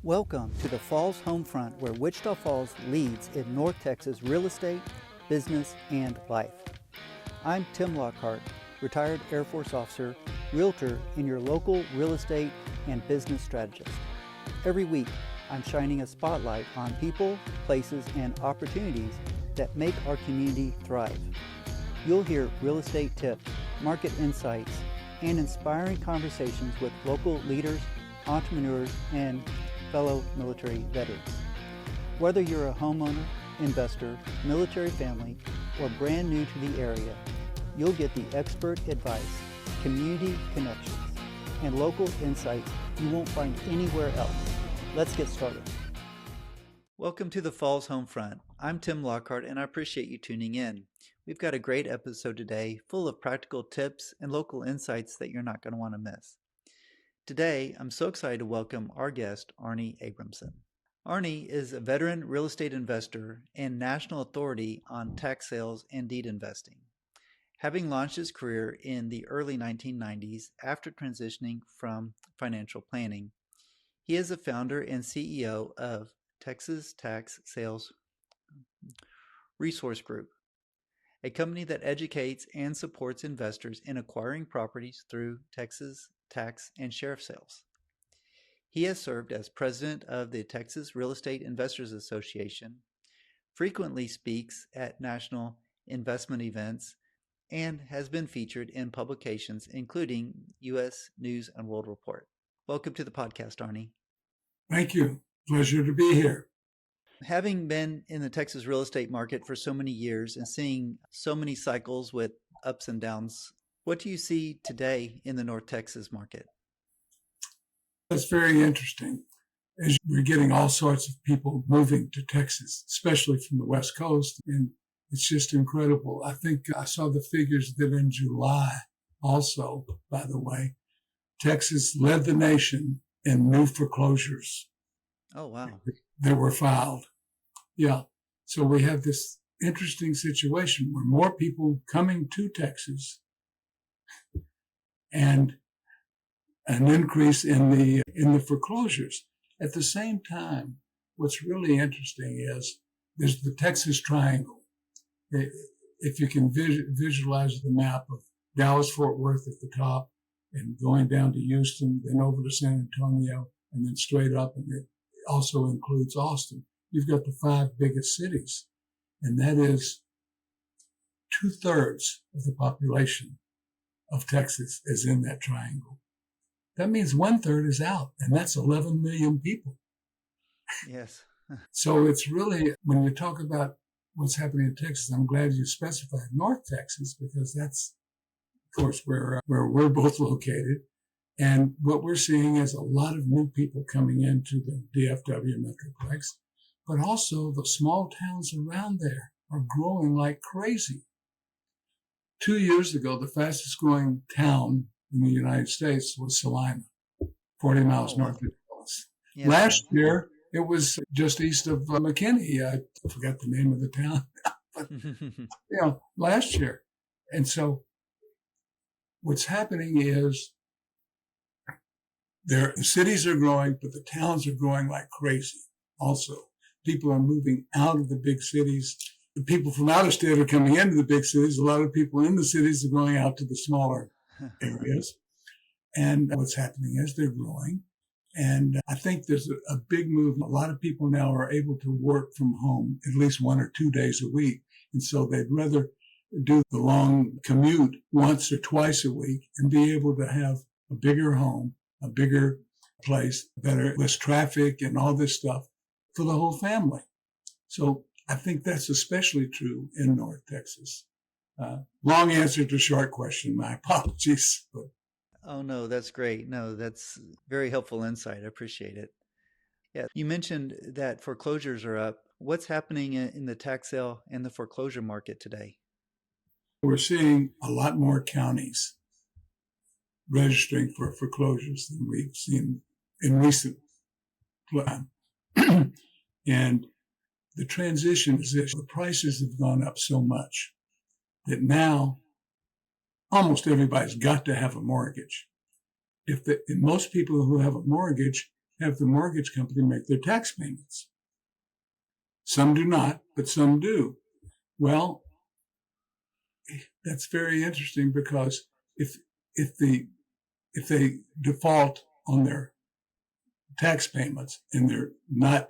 Welcome to the Falls Homefront, where Wichita Falls leads in North Texas real estate, business, and life. I'm Tim Lockhart, retired Air Force officer, realtor, and your local real estate and business strategist. Every week, I'm shining a spotlight on people, places, and opportunities that make our community thrive. You'll hear real estate tips, market insights, and inspiring conversations with local leaders, entrepreneurs, and fellow military veterans. Whether you're a homeowner, investor, military family, or brand new to the area, you'll get the expert advice, community connections, and local insights you won't find anywhere else. Let's get started. Welcome to the Falls Homefront. I'm Tim Lockhart, and I appreciate you tuning in. We've got a great episode today, full of practical tips and local insights that you're not going to want to miss. Today, I'm so excited to welcome our guest, Arnie Abramson. Arnie is a veteran real estate investor and national authority on tax sales and deed investing. Having launched his career in the early 1990s after transitioning from financial planning, he is the founder and CEO of Texas Tax Sales Resource Group, a company that educates and supports investors in acquiring properties through Texas tax and sheriff sales. He has served as president of the Texas Real Estate Investors Association, frequently speaks at national investment events, and has been featured in publications including U.S. News and World Report. Welcome to the podcast, Arnie. Thank you. Pleasure to be here. Having been in the Texas real estate market for so many years and seeing so many cycles with ups and downs, what do you see today in the North Texas market? That's very interesting. As we're getting all sorts of people moving to Texas, especially from the West Coast, and it's just incredible. I think I saw the figures that in July also, by the way, Texas led the nation in new foreclosures. Oh, wow. That were filed. Yeah. So we have this interesting situation where more people coming to Texas and an increase in the foreclosures. At the same time, what's really interesting is there's the Texas Triangle. If you can visualize the map of Dallas-Fort Worth at the top and going down to Houston, then over to San Antonio, and then straight up, and it also includes Austin. You've got the 5 biggest cities, and that is 2/3 of the population of Texas is in that triangle. That means 1/3 is out, and that's 11 million people. Yes. So it's really, when you talk about what's happening in Texas, I'm glad you specified North Texas, because that's, of course, where we're both located. And what we're seeing is a lot of new people coming into the DFW Metroplex, but also the small towns around there are growing like crazy. 2 years ago, the fastest growing town in the United States was Salina, 40 miles north of Dallas. Yes. Last year, it was just east of McKinney. I forgot the name of the town, but last year. And so what's happening is the cities are growing, but the towns are growing like crazy also. People are moving out of the big cities. The people from out of state are coming into the big cities. A lot of people in the cities are going out to the smaller areas. And what's happening is they're growing. And I think there's a big move. A lot of people now are able to work from home at least 1 or 2 days a week. And so they'd rather do the long commute once or twice a week and be able to have a bigger home, a bigger place, less traffic and all this stuff for the whole family. So I think that's especially true in North Texas. Long answer to short question. My apologies. But. Oh, no, that's great. No, that's very helpful insight. I appreciate it. Yeah, you mentioned that foreclosures are up. What's happening in the tax sale and the foreclosure market today? We're seeing a lot more counties registering for foreclosures than we've seen in recent time. And the transition is this: the prices have gone up so much that now almost everybody's got to have a mortgage. If most people who have a mortgage have the mortgage company make their tax payments. Some do not, but some do. Well, that's very interesting because if they default on their tax payments and they're not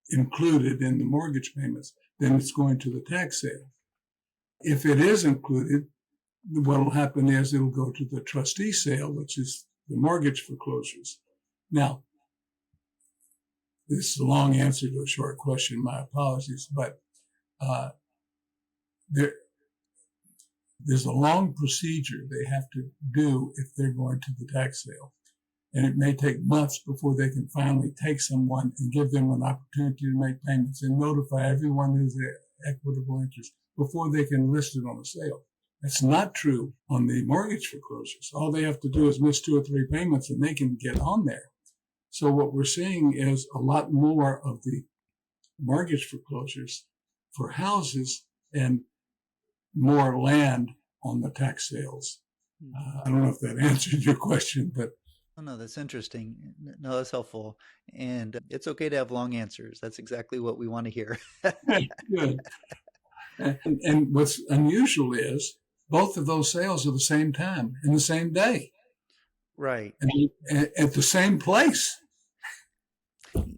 included in the mortgage payments, then it's going to the tax sale. If it is included, what will happen is it'll go to the trustee sale, which is the mortgage foreclosures. Now, this is a long answer to a short question. My apologies, but there's a long procedure they have to do if they're going to the tax sale. And it may take months before they can finally take someone and give them an opportunity to make payments and notify everyone who's their equitable interest before they can list it on a sale. That's not true on the mortgage foreclosures. All they have to do is miss 2 or 3 payments and they can get on there. So what we're seeing is a lot more of the mortgage foreclosures for houses and more land on the tax sales. I don't know if that answered your question, but Oh, no, that's interesting. No, that's helpful. And it's okay to have long answers. That's exactly what we want to hear. good. And what's unusual is both of those sales are the same time and the same day. Right. And at the same place.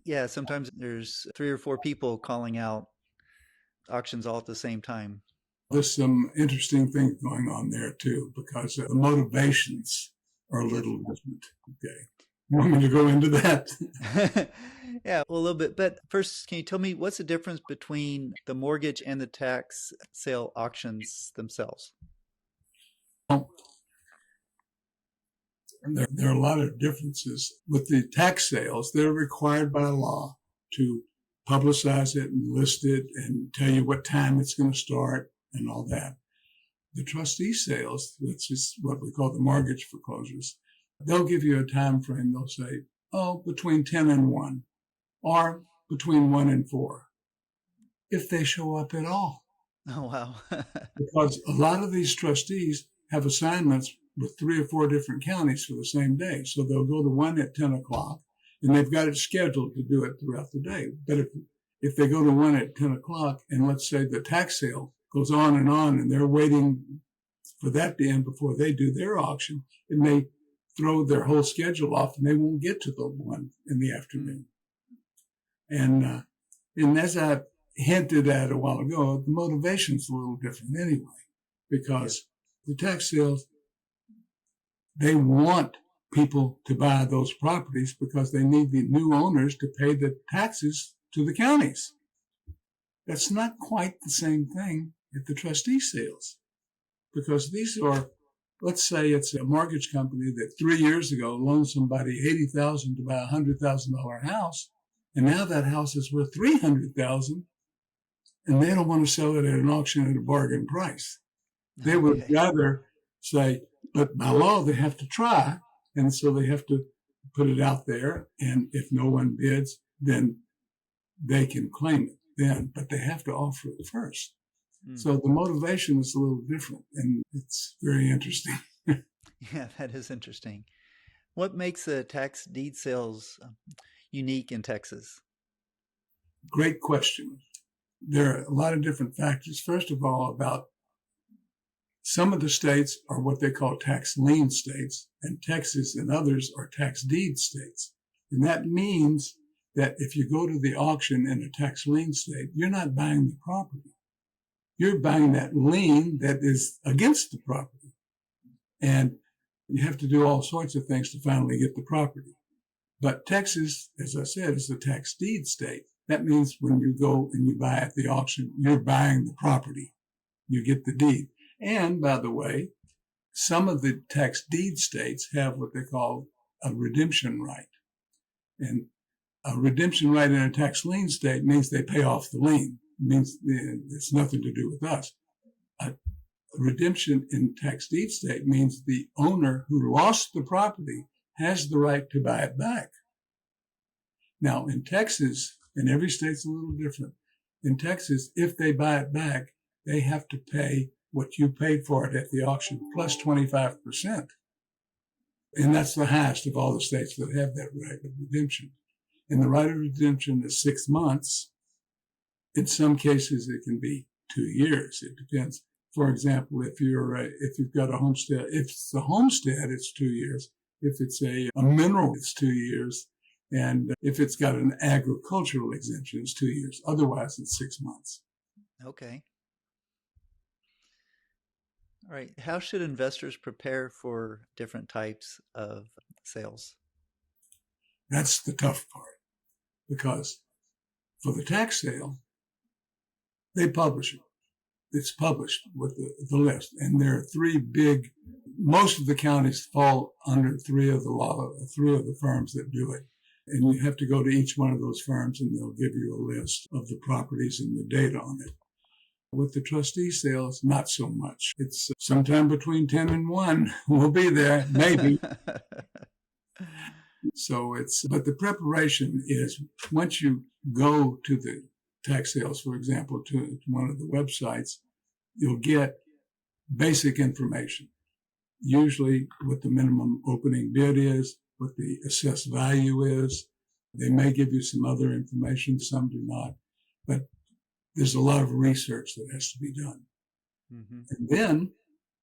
Yeah, sometimes there's 3 or 4 people calling out auctions all at the same time. There's some interesting things going on there too, because the motivations are a little different. Okay. You want me to go into that? Yeah, well, a little bit. But first, can you tell me what's the difference between the mortgage and the tax sale auctions themselves? Well, there are a lot of differences. With the tax sales, they're required by law to publicize it and list it and tell you what time it's going to start and all that. The trustee sales, which is what we call the mortgage foreclosures, they'll give you a time frame. They'll say, between 10 and 1 or between 1 and 4, if they show up at all. Oh, wow. Because a lot of these trustees have assignments with 3 or 4 different counties for the same day. So they'll go to one at 10 o'clock and they've got it scheduled to do it throughout the day. But if they go to one at 10 o'clock and let's say the tax sale goes on and they're waiting for that to end before they do their auction, it may throw their whole schedule off and they won't get to the one in the afternoon. And as I hinted at a while ago, the motivation's a little different anyway, because the tax sales, they want people to buy those properties because they need the new owners to pay the taxes to the counties. That's not quite the same thing at the trustee sales, because these are, let's say it's a mortgage company that 3 years ago loaned somebody $80,000 to buy a $100,000 house, and now that house is worth $300,000, and they don't want to sell it at an auction at a bargain price. They would rather say, but by law they have to try, and so they have to put it out there, and if no one bids, then they can claim it then, but they have to offer it first. So the motivation is a little different, and it's very interesting. Yeah, that is interesting. What makes the tax deed sales unique in Texas? Great question. There are a lot of different factors. First of all, about some of the states are what they call tax lien states, and Texas and others are tax deed states. And that means that if you go to the auction in a tax lien state, you're not buying the property. You're buying that lien that is against the property. And you have to do all sorts of things to finally get the property. But Texas, as I said, is a tax deed state. That means when you go and you buy at the auction, you're buying the property. You get the deed. And by the way, some of the tax deed states have what they call a redemption right. And a redemption right in a tax lien state means they pay off the lien. It means it's nothing to do with us. A redemption in tax deed state means the owner who lost the property has the right to buy it back. Now, in Texas, and every state's a little different, in Texas, if they buy it back, they have to pay what you paid for it at the auction plus 25%. And that's the highest of all the states that have that right of redemption. And the right of redemption is 6 months. In some cases, it can be 2 years. It depends. For example, if you've got a homestead, if it's a homestead, it's 2 years. If it's a mineral, it's 2 years. And if it's got an agricultural exemption, it's 2 years. Otherwise, it's 6 months. Okay. All right. How should investors prepare for different types of sales? That's the tough part, because for the tax sale, they publish it. It's published with the list. And there are three big, most of the counties fall under three of the firms that do it. And you have to go to each one of those firms and they'll give you a list of the properties and the data on it. With the trustee sales, not so much. It's sometime between 10 and 1. We'll be there, maybe. But the preparation is, once you go to the tax sales, for example, to one of the websites, you'll get basic information, usually what the minimum opening bid is, what the assessed value is. They may give you some other information, some do not, but there's a lot of research that has to be done. Mm-hmm. And then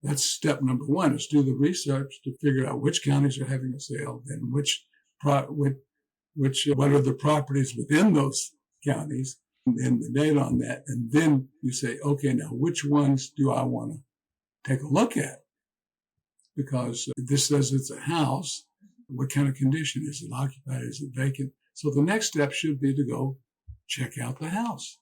that's step number one, is do the research to figure out which counties are having a sale, then what are the properties within those counties, and the data on that. And then you say, okay, now which ones do I want to take a look at? Because this says it's a house. What kind of condition? Is it occupied? Is it vacant? So the next step should be to go check out the house.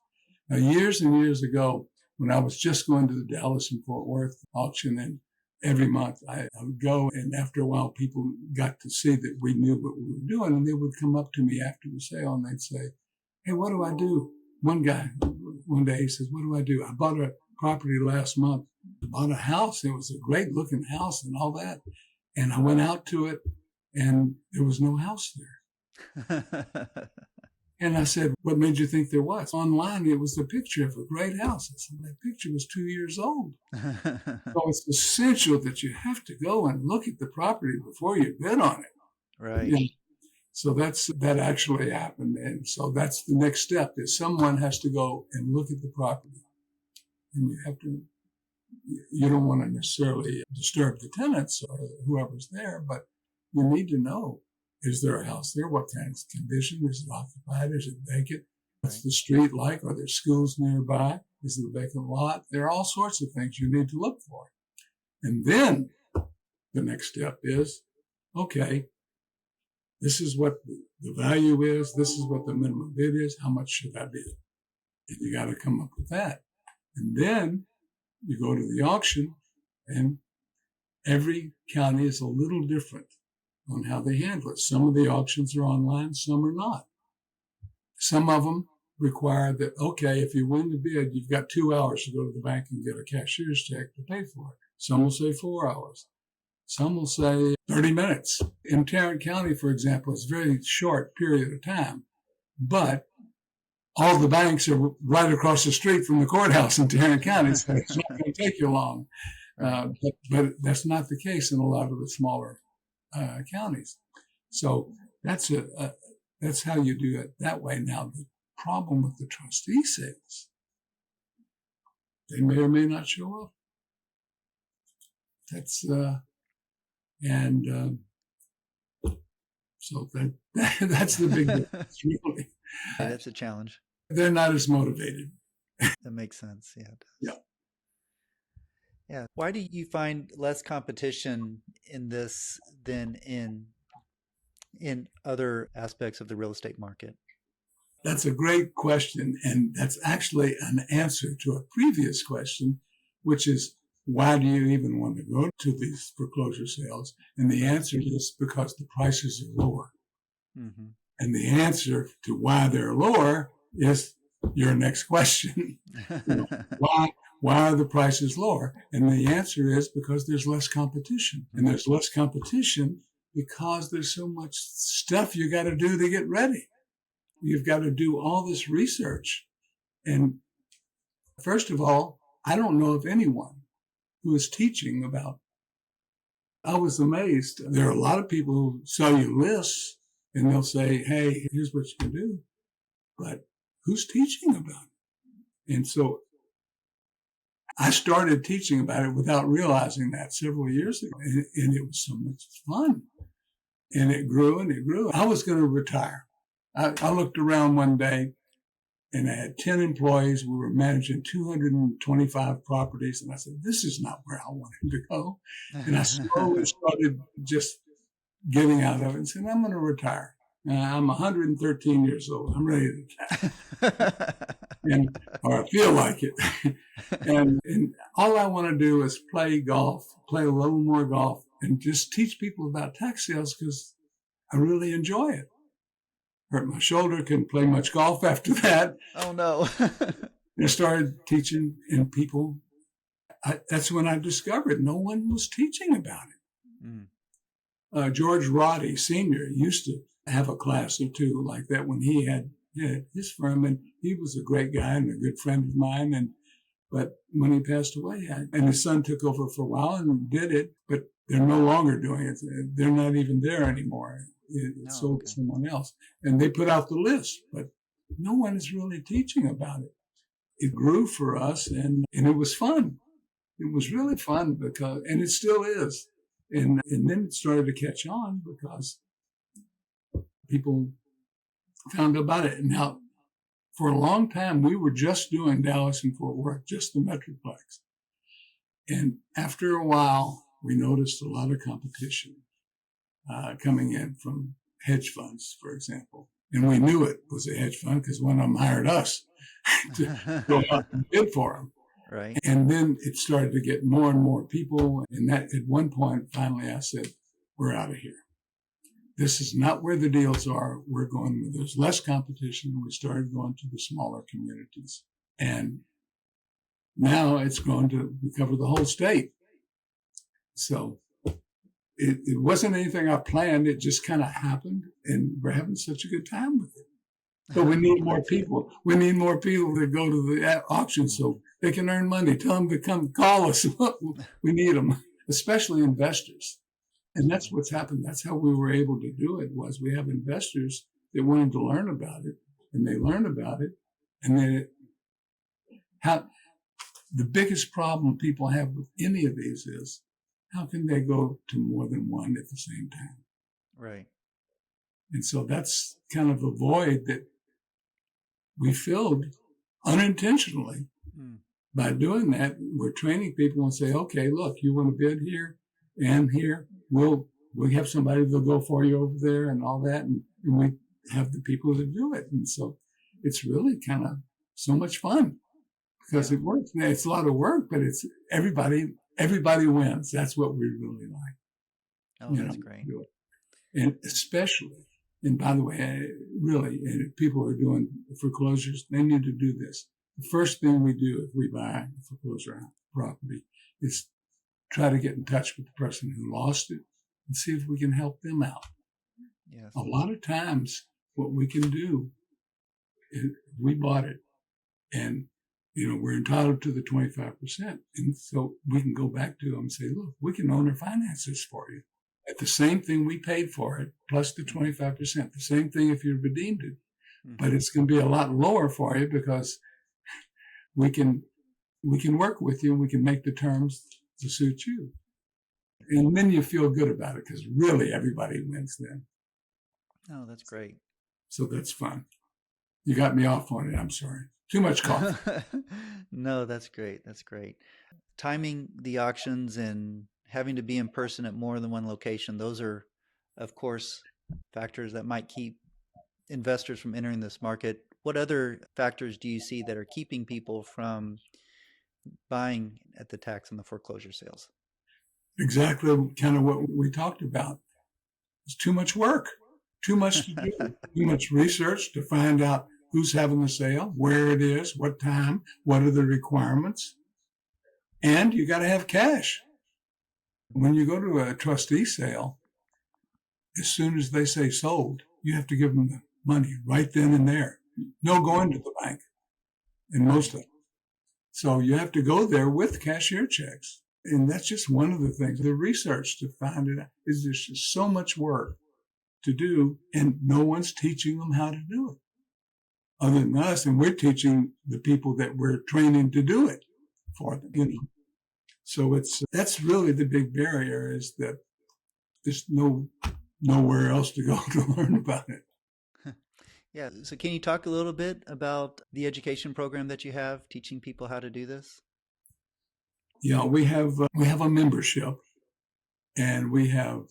Now, years and years ago, when I was just going to the Dallas and Fort Worth auction, and every month I would go, and after a while people got to see that we knew what we were doing, and they would come up to me after the sale and they'd say, hey, what do I do? One guy, one day he says, what do I do? I bought a property last month, bought a house. It was a great looking house and all that. And I went out to it and there was no house there. And I said, what made you think there was? Online, it was a picture of a great house. I said, that picture was 2 years old. So it's essential that you have to go and look at the property before you bid on it. Right. You know? So that actually happened. And so that's the next step, is someone has to go and look at the property. And you don't want to necessarily disturb the tenants or whoever's there, but you need to know, is there a house there? What kind of condition? Is it occupied? Is it vacant? What's the street like? Are there schools nearby? Is it a vacant lot? There are all sorts of things you need to look for. And then the next step is, okay, this is what the value is. This is what the minimum bid is. How much should I bid? And you got to come up with that. And then you go to the auction, and every county is a little different on how they handle it. Some of the auctions are online, some are not. Some of them require that, okay, if you win the bid, you've got 2 hours to go to the bank and get a cashier's check to pay for it. Some will say 4 hours. Some will say 30 minutes. In Tarrant County, for example, it's a very short period of time, but all the banks are right across the street from the courthouse in Tarrant County, so it's not going to take you long. But that's not the case in a lot of the smaller counties. So that's how you do it that way. Now, the problem with the trustee sales, they may or may not show up. That's so that's the big difference, really. Yeah, that's a challenge. They're not as motivated. That makes sense. Yeah. It does. Yeah. Yeah. Why do you find less competition in this than in other aspects of the real estate market? That's a great question. And that's actually an answer to a previous question, which is, why do you even want to go to these foreclosure sales? And the answer is because the prices are lower. Mm-hmm. And the answer to why they're lower is your next question. Why are the prices lower? And the answer is because there's less competition. And there's less competition because there's so much stuff you got to do to get ready. You've got to do all this research. And first of all, I don't know of anyone who is teaching about. I was amazed. There are a lot of people who sell you lists, and they'll say, hey, here's what you can do. But who's teaching about it? And so I started teaching about it without realizing that several years ago. And it was so much fun. And it grew and it grew. I was going to retire. I looked around one day and I had 10 employees. We were managing 225 properties. And I said, this is not where I wanted to go. And I slowly started just getting out of it and said, I'm going to retire. I'm 113 years old. I'm ready to retire. Or I feel like it. and all I want to do is play golf, play a little more golf, and just teach people about tax sales because I really enjoy it. Hurt my shoulder, couldn't play much golf after that. Oh, no. I started teaching, and people, that's when I discovered no one was teaching about it. George Roddy Sr. used to have a class or two like that when he had his firm, and he was a great guy and a good friend of mine. But when he passed away, and his son took over for a while and did it, but they're no longer doing it. They're not even there anymore. It's sold to someone else. And they put out the list, but no one is really teaching about it. It grew for us, and it was fun. It was really fun and it still is. And then it started to catch on because people found out about it. Now, for a long time, we were just doing Dallas and Fort Worth, just the Metroplex. And after a while, we noticed a lot of competition coming in from hedge funds, for example. And we knew it was a hedge fund because one of them hired us to go out and bid for them. Right. And then it started to get more and more people. And that at one point, finally, I said, we're out of here. This is not where the deals are. We're going where there's less competition. We started going to the smaller communities. And now it's going to cover the whole state. So it wasn't anything I planned. It just kind of happened. And we're having such a good time with it. But we need more people. We need more people to go to the auction so they can earn money. Tell them to come call us. We need them, especially investors. And that's what's happened. That's how we were able to do it was we have investors that wanted to learn about it, and they learn about it. And then the biggest problem people have with any of these is how can they go to more than one at the same time? Right. And so that's kind of a void that we filled unintentionally. By doing that. We're training people and say, okay, look, you want to bid here and here. We'll have somebody that'll go for you over there and all that. And we have the people to do it. And so it's really kind of so much fun because it works. Now, it's a lot of work, but it's everybody wins. That's what we really like. Oh, that's great. And especially, and by the way, really, and people who are doing foreclosures, they need to do this. The first thing we do if we buy a foreclosure property is try to get in touch with the person who lost it and see if we can help them out. Yes. A lot of times what we can do is we bought it and, we're entitled to the 25%. And so we can go back to them and say, look, we can own or finance this for you. At the same thing we paid for it, plus the 25%, the same thing if you redeemed it. But it's going to be a lot lower for you because we can work with you and we can make the terms to suit you. And then you feel good about it because really everybody wins then. Oh, that's great. So that's fun. You got me off on it. I'm sorry. Too much coffee. No, that's great. That's great. Timing the auctions and having to be in person at more than one location, those are, of course, factors that might keep investors from entering this market. What other factors do you see that are keeping people from buying at the tax and the foreclosure sales? Exactly kind of what we talked about. It's too much work, too much to do, too much research to find out who's having the sale, where it is, what time, what are the requirements. And you got to have cash. When you go to a trustee sale, as soon as they say sold, you have to give them the money right then and there. No going to the bank in most of them. So you have to go there with cashier checks. And that's just one of the things. The research to find it out is there's just so much work to do, and no one's teaching them how to do it other than us. And we're teaching the people that we're training to do it for them, you know. So that's really the big barrier, is that there's nowhere else to go to learn about it. Yeah. So can you talk a little bit about the education program that you have teaching people how to do this? Yeah, we have a membership, and we have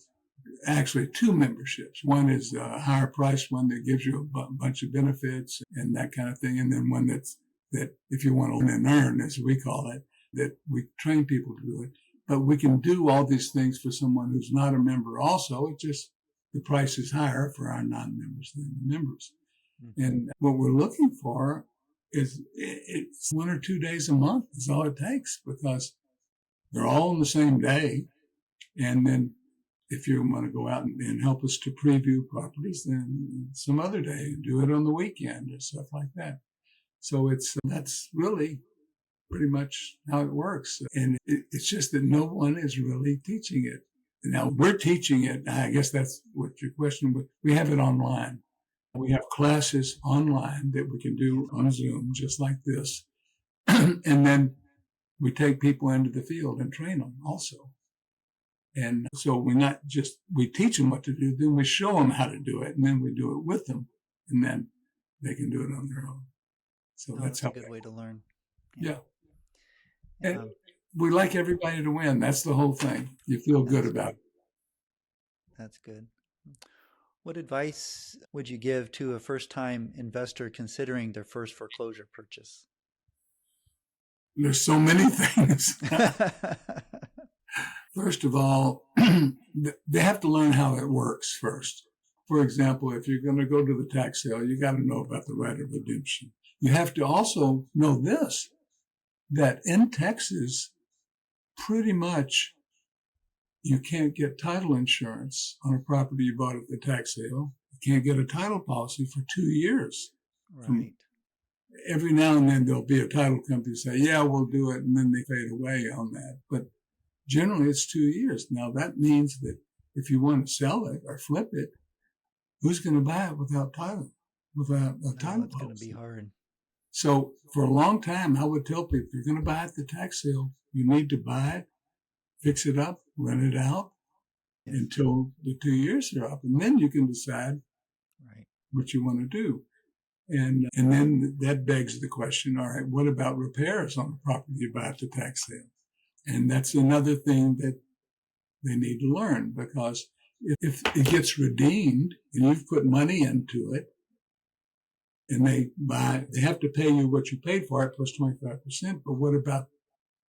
actually two memberships. One is a higher price one that gives you a bunch of benefits and that kind of thing, and then one that if you want to learn and earn, as we call it, that we train people to do it. But we can do all these things for someone who's not a member also. It's just the price is higher for our non-members than the members. Mm-hmm. And what we're looking for is it's 1 or 2 days a month is all it takes, because they're all on the same day. And then if you want to go out and help us to preview properties, then some other day, do it on the weekend or stuff like that. So that's really pretty much how it works. And it's just that no one is really teaching it. Now we're teaching it. I guess that's what your question was. We have it online. We have classes online that we can do on Zoom, just like this. And then we take people into the field and train them also. And so we teach them what to do, then we show them how to do it, and then we do it with them, and then they can do it on their own. So that's a good way to learn. Yeah. And we like everybody to win. That's the whole thing. You feel good about it. That's good. What advice would you give to a first-time investor considering their first foreclosure purchase? There's so many things. First of all, they have to learn how it works first. For example, if you're going to go to the tax sale, you got to know about the right of redemption. You have to also know this, that in Texas, pretty much you can't get title insurance on a property you bought at the tax sale. You can't get a title policy for 2 years. Right. Every now and then there'll be a title company say, yeah, we'll do it, and then they fade away on that. But generally it's 2 years. Now that means that if you want to sell it or flip it, who's going to buy it without title, without a title policy? It's going to be hard. So for a long time, I would tell people, if you're going to buy at the tax sale, you need to buy it, fix it up, rent it out until the 2 years are up. And then you can decide what you want to do. And then that begs the question, all right, what about repairs on the property you buy at the tax sale? And that's another thing that they need to learn, because if it gets redeemed and you've put money into it, and they have to pay you what you paid for it plus 25%. But what about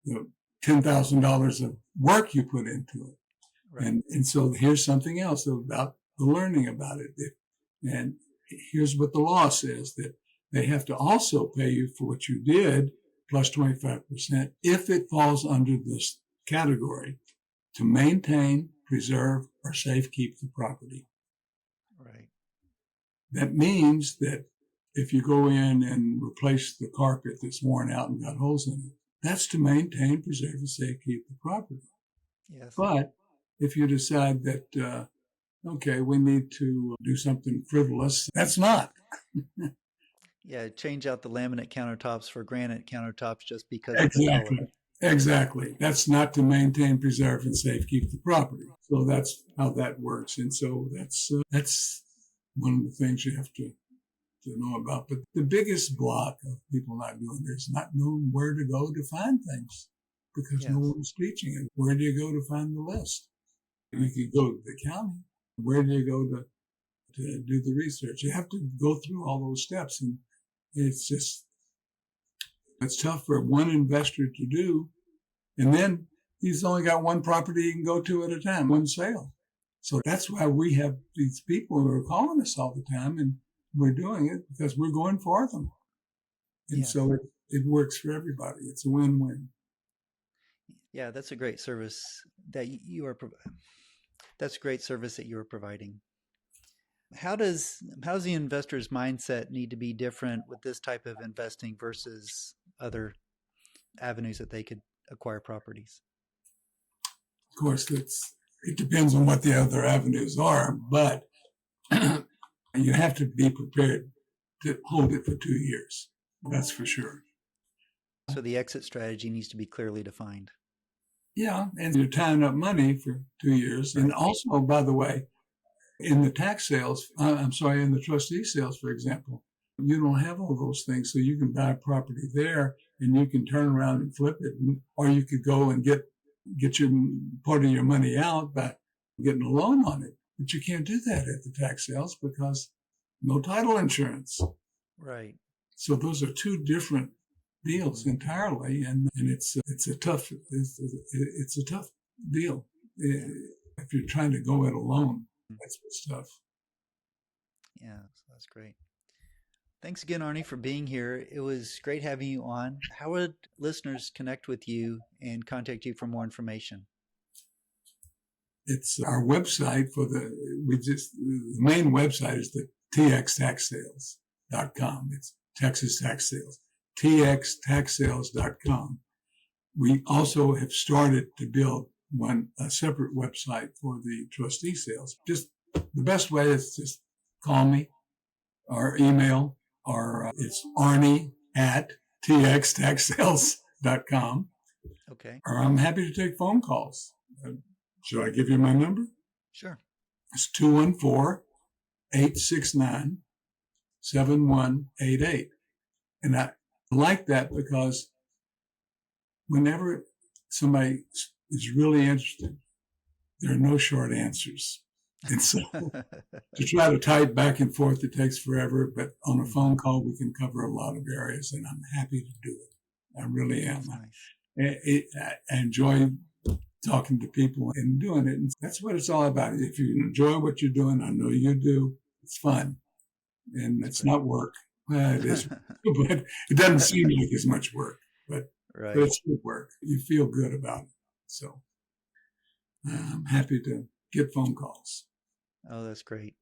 the $10,000 of work you put into it? Right. And so here's something else about the learning about it. And here's what the law says, that they have to also pay you for what you did plus 25% if it falls under this category: to maintain, preserve, or safekeep the property. Right. That means that if you go in and replace the carpet that's worn out and got holes in it, that's to maintain, preserve, and safekeep the property. Yes. But if you decide that, okay, we need to do something frivolous, that's not. Yeah, change out the laminate countertops for granite countertops just because Exactly. of the color. Exactly. That's not to maintain, preserve, and safekeep the property. So that's how that works. And so that's one of the things you have to know about. But the biggest block of people not doing this is not knowing where to go to find things, because no one's teaching it. Where do you go to find the list? You could go to the county. Where do you go to do the research? You have to go through all those steps, and it's tough for one investor to do. And then he's only got one property he can go to at a time, one sale. So that's why we have these people who are calling us all the time, and we're doing it because we're going for them. And so it works for everybody. It's a win-win. Yeah, that's a great service that you are providing. That's great service that you are providing. How does the investor's mindset need to be different with this type of investing versus other avenues that they could acquire properties? Of course, it depends on what the other avenues are, but you have to be prepared to hold it for 2 years. That's for sure. So the exit strategy needs to be clearly defined. Yeah, and you're tying up money for 2 years. And also, by the way, in the tax sales, in the trustee sales, for example, you don't have all those things. So you can buy a property there and you can turn around and flip it. Or you could go and get your part of your money out by getting a loan on it. But you can't do that at the tax sales because no title insurance. Right. So those are two different deals entirely, and it's a tough deal if you're trying to go it alone. That's what's tough. Yeah, that's great. Thanks again, Arnie, for being here. It was great having you on. How would listeners connect with you and contact you for more information? It's our website the main website is the txtaxsales.com. It's Texas Tax Sales. txtaxsales.com. We also have started to build a separate website for the trustee sales. Just the best way is just call me or email, or it's Arnie at txtaxsales.com. Okay. Or I'm happy to take phone calls. Should I give you my number? Sure. It's 214-869-7188. And I like that because whenever somebody is really interested, there are no short answers. And so to try to type back and forth, it takes forever. But on a phone call, we can cover a lot of areas, and I'm happy to do it. I really am. Nice. I enjoy talking to people and doing it. And that's what it's all about. If you enjoy what you're doing, I know you do, it's fun. And it's not work. It is, but it doesn't seem like as much work, but it's good work. You feel good about it. So I'm happy to get phone calls. Oh, that's great.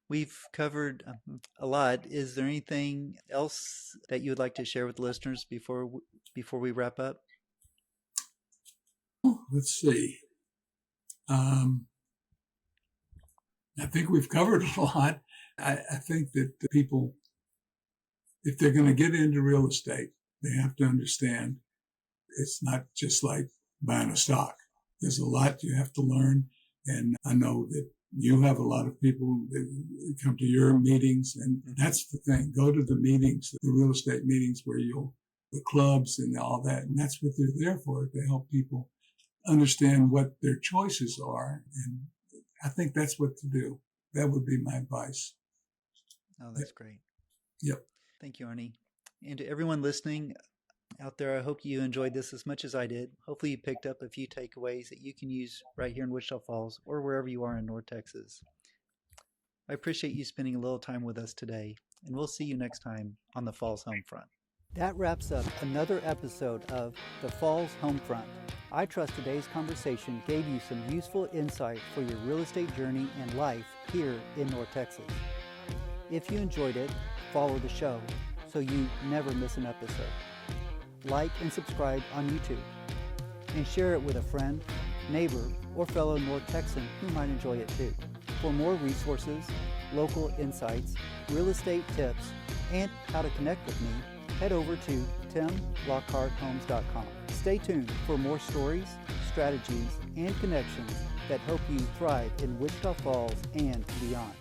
We've covered a lot. Is there anything else that you would like to share with listeners before we wrap up? Let's see. I think we've covered a lot. I think that the people, if they're going to get into real estate, they have to understand it's not just like buying a stock. There's a lot you have to learn. And I know that you have a lot of people that come to your meetings, and that's the thing. Go to the meetings, the real estate meetings where the clubs and all that. And that's what they're there for, to help people understand what their choices are. And I think that's what to do. That would be my advice. Oh, that's great. Yep. Thank you, Arnie. And to everyone listening out there, I hope you enjoyed this as much as I did. Hopefully you picked up a few takeaways that you can use right here in Wichita Falls or wherever you are in North Texas. I appreciate you spending a little time with us today, and we'll see you next time on the Falls Homefront. That wraps up another episode of the Falls Homefront. I trust today's conversation gave you some useful insight for your real estate journey and life here in North Texas. If you enjoyed it, follow the show so you never miss an episode. Like and subscribe on YouTube, and share it with a friend, neighbor, or fellow North Texan who might enjoy it too. For more resources, local insights, real estate tips, and how to connect with me, head over to timlockharthomes.com. Stay tuned for more stories, strategies, and connections that help you thrive in Wichita Falls and beyond.